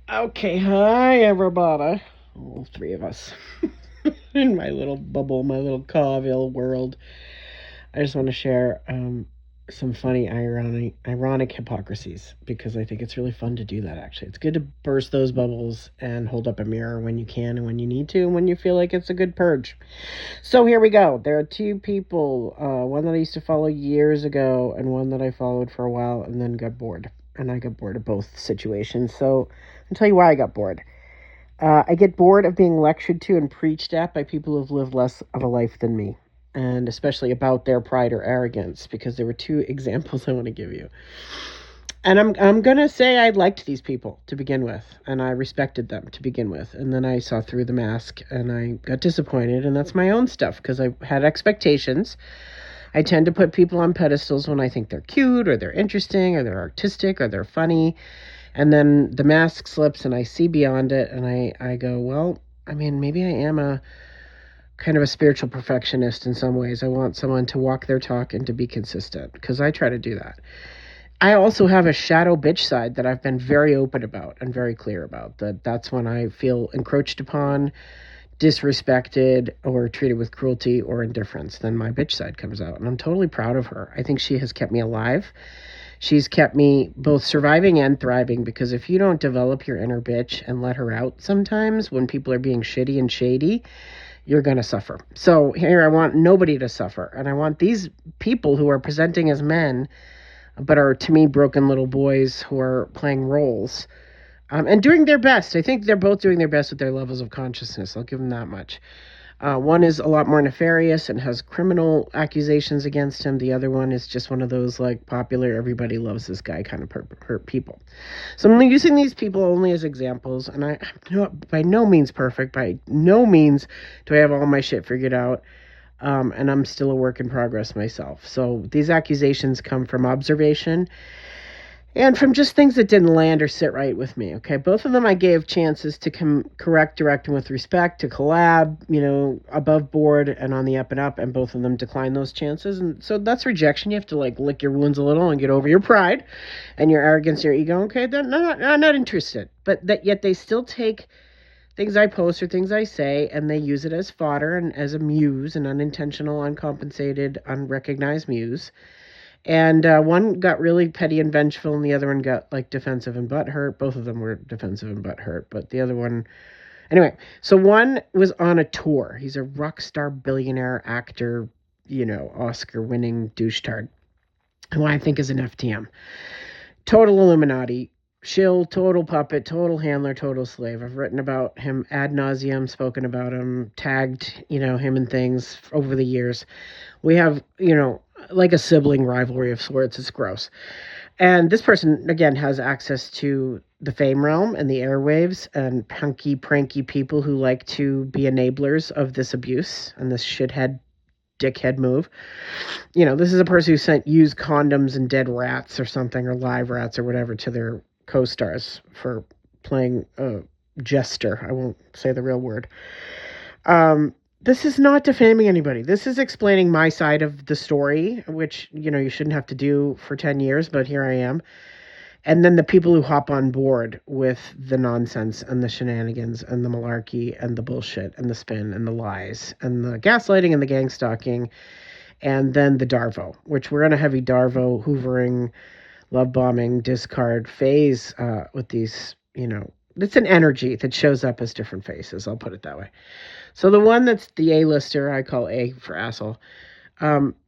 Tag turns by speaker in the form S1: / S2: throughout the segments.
S1: Okay, hi everybody. All three of us in my little bubble, my little Carville world. I just want to share some funny, ironic hypocrisies because I think it's really fun to do that. Actually, it's good to burst those bubbles and hold up a mirror when you can and when you need to, and when you feel like it's a good purge. So here we go. There are two people, one that I used to follow years ago, and one that I followed for a while and then got bored. And I got bored of both situations. So I'll tell you why I got bored. I get bored of being lectured to and preached at by people who've lived less of a life than me, and especially about their pride or arrogance, because there were two examples I want to give you. And I'm gonna say I liked these people to begin with, and I respected them to begin with, and then I saw through the mask, and I got disappointed, and that's my own stuff because I had expectations. I tend to put people on pedestals when I think they're cute or they're interesting or they're artistic or they're funny, and then the mask slips and I see beyond it, and I go, well, I mean, maybe I am a kind of a spiritual perfectionist in some ways. I want someone to walk their talk and to be consistent because I try to do that. I also have a shadow bitch side that I've been very open about and very clear about. That's when I feel encroached upon, disrespected, or treated with cruelty or indifference. Then my bitch side comes out, and I'm totally proud of her. I think she has kept me alive. She's kept me both surviving and thriving, because if you don't develop your inner bitch and let her out sometimes when people are being shitty and shady, you're going to suffer. So here, I want nobody to suffer. And I want these people who are presenting as men but are to me broken little boys who are playing roles and doing their best. I think they're both doing their best with their levels of consciousness. I'll give them that much. One is a lot more nefarious and has criminal accusations against him. The other one is just one of those like popular, everybody loves this guy kind of people. So I'm using these people only as examples, and I'm by no means perfect. By no means do I have all my shit figured out. And I'm still a work in progress myself. So these accusations come from observation and from just things that didn't land or sit right with me. Okay, both of them I gave chances to correct, direct, and with respect, to collab, above board and on the up and up, and both of them declined those chances. And so that's rejection. You have to like lick your wounds a little and get over your pride and your arrogance, your ego. Okay, they're not interested, but that yet they still take things I post or things I say, and they use it as fodder and as a muse, an unintentional, uncompensated, unrecognized muse. And one got really petty and vengeful, and the other one got like defensive and butthurt. Both of them were defensive and butthurt, but the other one, anyway. So one was on a tour. He's a rock star, billionaire actor, Oscar-winning douche-tard, who I think is an FTM, total Illuminati, shill, total puppet, total handler, total slave. I've written about him ad nauseum, spoken about him, tagged, him in things over the years. We have, like a sibling rivalry of sorts. It's gross. And this person, again, has access to the fame realm and the airwaves and punky, pranky people who like to be enablers of this abuse and this shithead, dickhead move. This is a person who sent used condoms and dead rats or something, or live rats or whatever, to their co-stars for playing jester. I won't say the real word. This is not defaming anybody. This is explaining my side of the story, which, you shouldn't have to do for 10 years, but here I am. And then the people who hop on board with the nonsense and the shenanigans and the malarkey and the bullshit and the spin and the lies and the gaslighting and the gang stalking, and then the Darvo, which we're in a heavy Darvo hoovering, love bombing, discard phase with these, it's an energy that shows up as different faces. I'll put it that way. So the one that's the A-lister, I call A for asshole,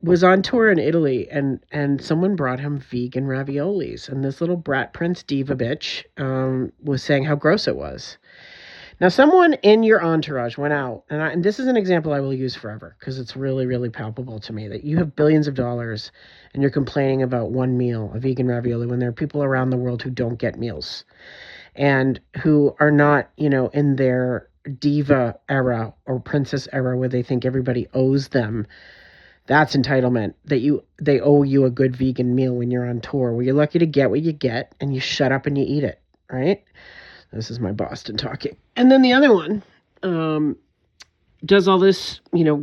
S1: was on tour in Italy, and someone brought him vegan raviolis, and this little brat prince diva bitch was saying how gross it was. Now, someone in your entourage went out, and this is an example I will use forever because it's really, really palpable to me that you have billions of dollars and you're complaining about one meal, a vegan ravioli, when there are people around the world who don't get meals and who are not, in their diva era or princess era where they think everybody owes them. That's entitlement, that they owe you a good vegan meal when you're on tour, where you're lucky to get what you get and you shut up and you eat it, right? This is my Boston talking. And then the other one does all this,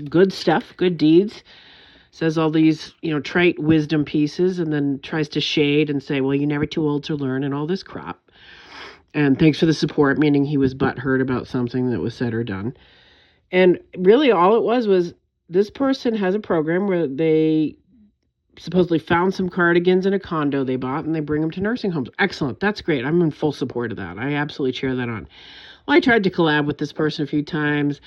S1: good stuff, good deeds, says all these, trite wisdom pieces, and then tries to shade and say, well, you're never too old to learn and all this crap. And thanks for the support, meaning he was butthurt about something that was said or done. And really all it was this person has a program where they supposedly found some cardigans in a condo they bought and they bring them to nursing homes. Excellent. That's great. I'm in full support of that. I absolutely cheer that on. Well, I tried to collab with this person a few times.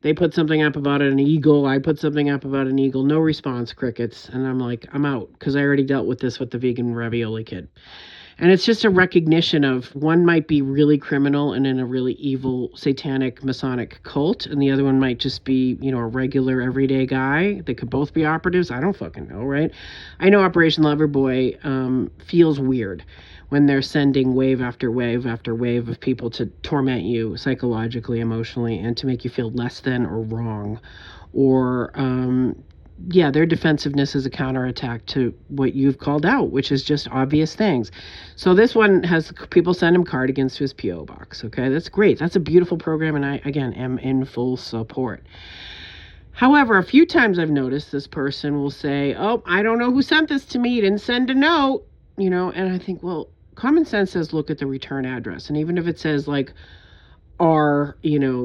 S1: They put something up about an eagle. I put something up about an eagle. No response, crickets. And I'm like, I'm out because I already dealt with this with the vegan ravioli kid. And it's just a recognition of one might be really criminal and in a really evil, satanic, Masonic cult, and the other one might just be, a regular, everyday guy. They could both be operatives. I don't fucking know, right? I know Operation Loverboy feels weird when they're sending wave after wave after wave of people to torment you psychologically, emotionally, and to make you feel less than or wrong. Or their defensiveness is a counterattack to what you've called out, which is just obvious things. So this one has people send him cardigans to his P.O. box. Okay, that's great. That's a beautiful program, and I, again, am in full support. However, a few times I've noticed this person will say, oh, I don't know who sent this to me. He didn't send a note, and I think, well, common sense says look at the return address. And even if it says, like, R,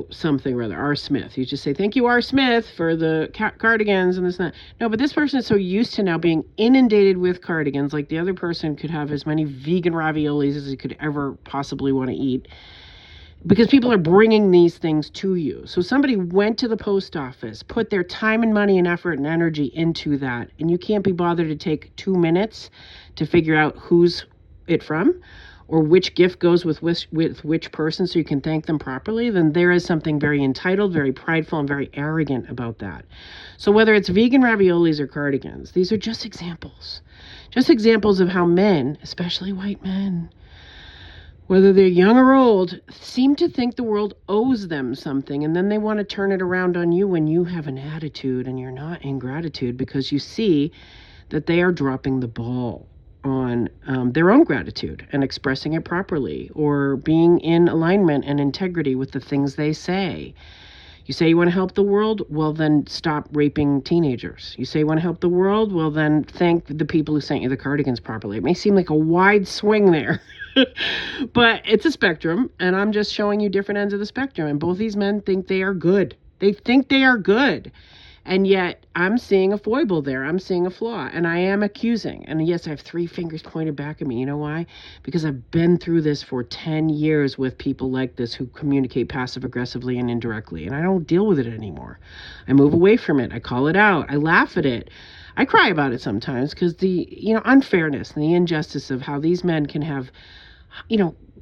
S1: something or other, R. Smith. You just say, thank you, R. Smith, for the cardigans and this and that. No, but this person is so used to now being inundated with cardigans, like the other person could have as many vegan raviolis as he could ever possibly want to eat, because people are bringing these things to you. So somebody went to the post office, put their time and money and effort and energy into that, and you can't be bothered to take 2 minutes to figure out who's it from, or which gift goes with which person so you can thank them properly, then there is something very entitled, very prideful, and very arrogant about that. So whether it's vegan raviolis or cardigans, these are just examples. Just examples of how men, especially white men, whether they're young or old, seem to think the world owes them something, and then they want to turn it around on you when you have an attitude and you're not in gratitude because you see that they are dropping the ball on their own gratitude and expressing it properly, or being in alignment and integrity with the things they say. You say you want to help the world? Well, then stop raping teenagers. You say you want to help the world? Well, then thank the people who sent you the cardigans properly. It may seem like a wide swing there, but it's a spectrum, and I'm just showing you different ends of the spectrum. And both these men think they are good. They think they are good. And yet I'm seeing a foible there. I'm seeing a flaw, and I am accusing. And yes, I have 3 fingers pointed back at me. You know why? Because I've been through this for 10 years with people like this who communicate passive aggressively and indirectly. And I don't deal with it anymore. I move away from it. I call it out. I laugh at it. I cry about it sometimes because the, unfairness and the injustice of how these men can have,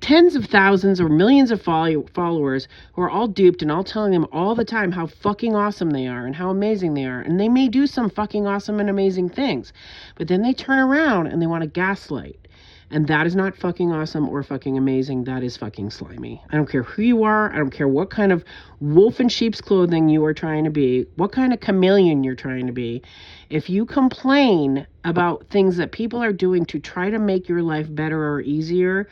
S1: tens of thousands or millions of followers who are all duped and all telling them all the time how fucking awesome they are and how amazing they are. And they may do some fucking awesome and amazing things, but then they turn around and they want to gaslight. And that is not fucking awesome or fucking amazing. That is fucking slimy. I don't care who you are. I don't care what kind of wolf in sheep's clothing you are trying to be, what kind of chameleon you're trying to be. If you complain about things that people are doing to try to make your life better or easier,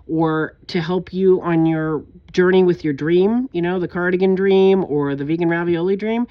S1: or to help you on your journey with your dream, the cardigan dream or the vegan ravioli dream,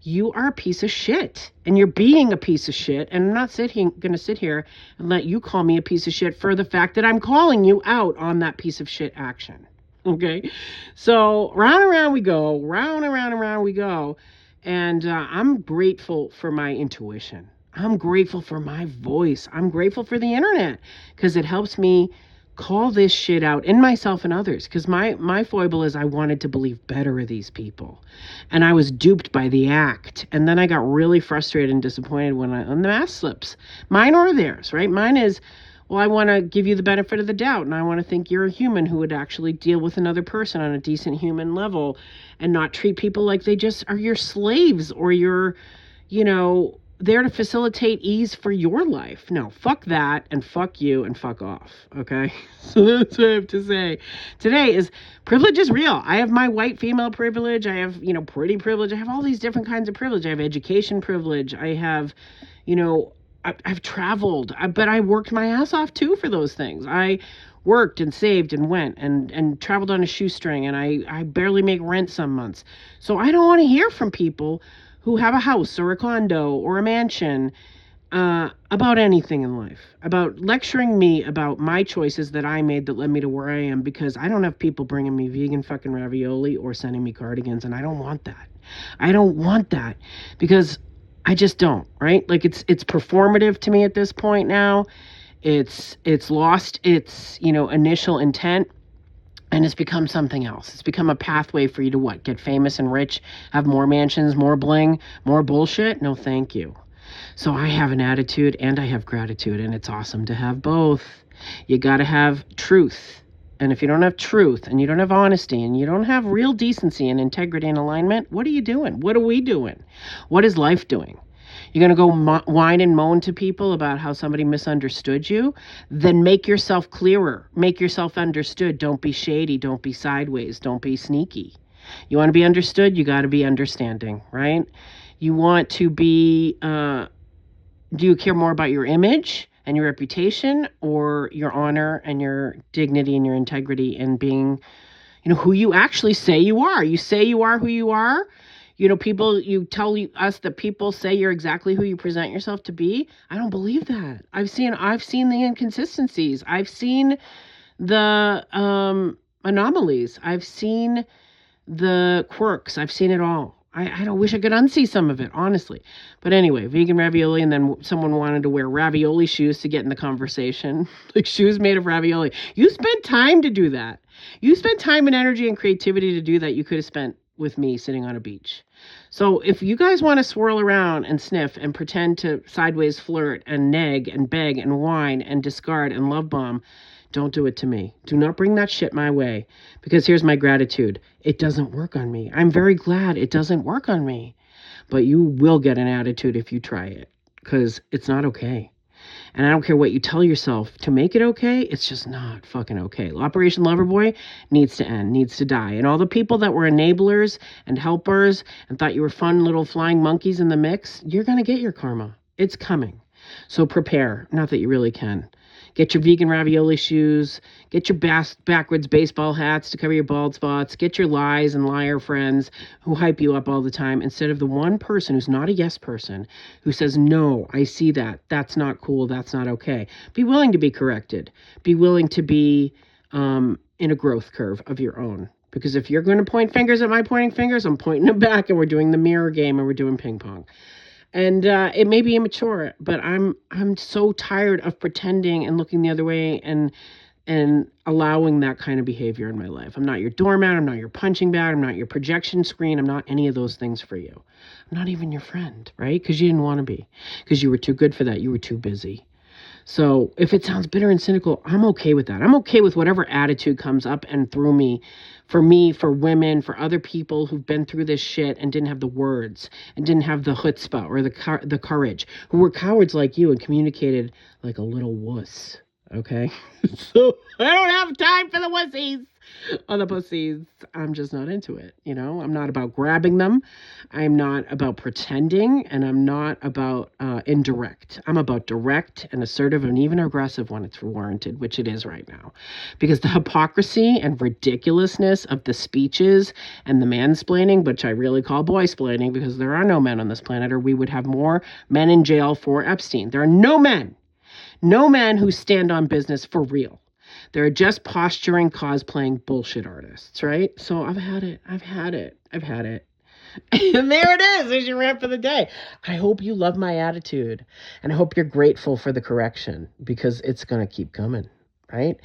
S1: you are a piece of shit. And you're being a piece of shit. And I'm not going to sit here and let you call me a piece of shit for the fact that I'm calling you out on that piece of shit action. Okay? So round and round we go. Round and round and round we go. And I'm grateful for my intuition. I'm grateful for my voice. I'm grateful for the internet because it helps me call this shit out in myself and others, because my foible is I wanted to believe better of these people, and I was duped by the act, and then I got really frustrated and disappointed when the mask slips, mine or theirs, right? Mine is, well, I want to give you the benefit of the doubt, and I want to think you're a human who would actually deal with another person on a decent human level and not treat people like they just are your slaves or you're, there to facilitate ease for your life. No, fuck that, and fuck you, and fuck off, okay? So that's what I have to say. Today is, privilege is real. I have my white female privilege. I have, pretty privilege. I have all these different kinds of privilege. I have education privilege. I have, I've traveled, but I worked my ass off too for those things. I worked and saved and went and traveled on a shoestring, and I barely make rent some months. So I don't want to hear from people who have a house or a condo or a mansion about anything in life, about lecturing me about my choices that I made that led me to where I am, because I don't have people bringing me vegan fucking ravioli or sending me cardigans, and I don't want that. I don't want that because I just don't, right? Like it's performative to me at this point now. It's lost its, initial intent, and it's become something else. It's become a pathway for you to what? Get famous and rich, have more mansions, more bling, more bullshit? No, thank you. So I have an attitude and I have gratitude, and it's awesome to have both. You got to have truth. And if you don't have truth and you don't have honesty and you don't have real decency and integrity and alignment, what are you doing? What are we doing? What is life doing? You're going to go whine and moan to people about how somebody misunderstood you? Then make yourself clearer. Make yourself understood. Don't be shady. Don't be sideways. Don't be sneaky. You want to be understood? You got to be understanding, right? You want to be, do you care more about your image and your reputation, or your honor and your dignity and your integrity and being, who you actually say you are? You say you are who you are. People, you tell us that people say you're exactly who you present yourself to be. I don't believe that. I've seen the inconsistencies. I've seen the anomalies. I've seen the quirks. I've seen it all. I don't wish I could unsee some of it, honestly. But anyway, vegan ravioli, and then someone wanted to wear ravioli shoes to get in the conversation. Like shoes made of ravioli. You spent time to do that. You spent time and energy and creativity to do that. You could have spent with me sitting on a beach. So if you guys want to swirl around and sniff and pretend to sideways flirt and nag and beg and whine and discard and love bomb, don't do it to me. Do not bring that shit my way. Because here's my gratitude. It doesn't work on me. I'm very glad it doesn't work on me. But you will get an attitude if you try it. Because it's not okay. And I don't care what you tell yourself to make it okay. It's just not fucking okay. Operation Loverboy needs to end, needs to die. And all the people that were enablers and helpers and thought you were fun little flying monkeys in the mix, you're going to get your karma. It's coming. So prepare. Not that you really can. Get your vegan ravioli shoes. Get your backwards baseball hats to cover your bald spots. Get your lies and liar friends who hype you up all the time, instead of the one person who's not a yes person who says, no, I see that. That's not cool. That's not okay. Be willing to be corrected. Be willing to be in a growth curve of your own. Because if you're going to point fingers at my pointing fingers, I'm pointing them back, and we're doing the mirror game, and we're doing ping pong. And it may be immature, but I'm so tired of pretending and looking the other way and allowing that kind of behavior in my life. I'm not your doormat. I'm not your punching bag. I'm not your projection screen. I'm not any of those things for you. I'm not even your friend, right? Because you didn't want to be. Because you were too good for that. You were too busy. So if it sounds bitter and cynical, I'm okay with that. I'm okay with whatever attitude comes up and through me, for women, for other people who've been through this shit and didn't have the words and didn't have the chutzpah or the courage, who were cowards like you and communicated like a little wuss. Okay? So I don't have time for the wussies or the pussies. I'm just not into it. I'm not about grabbing them. I'm not about pretending, and I'm not about indirect. I'm about direct and assertive and even aggressive when it's warranted, which it is right now. Because the hypocrisy and ridiculousness of the speeches and the mansplaining, which I really call boy-splaining, because there are no men on this planet, or we would have more men in jail for Epstein. There are no men who stand on business for real. They're just posturing, cosplaying bullshit artists, right? So I've had it. And there it is. There's your rant for the day. I hope you love my attitude. And I hope you're grateful for the correction, because it's going to keep coming, right?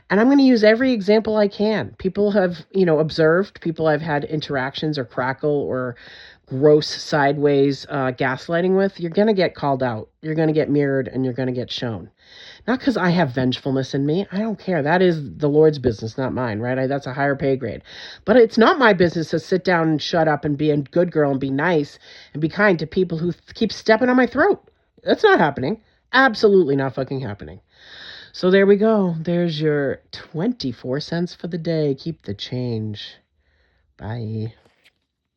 S1: And I'm going to use every example I can. People have, observed. People I've had interactions or crackle or gross sideways gaslighting with. You're going to get called out. You're going to get mirrored, and you're going to get shown. Not because I have vengefulness in me. I don't care. That is the Lord's business, not mine, right? That's a higher pay grade. But it's not my business to sit down and shut up and be a good girl and be nice and be kind to people who keep stepping on my throat. That's not happening. Absolutely not fucking happening. So there we go. There's your 24 cents for the day. Keep the change. Bye.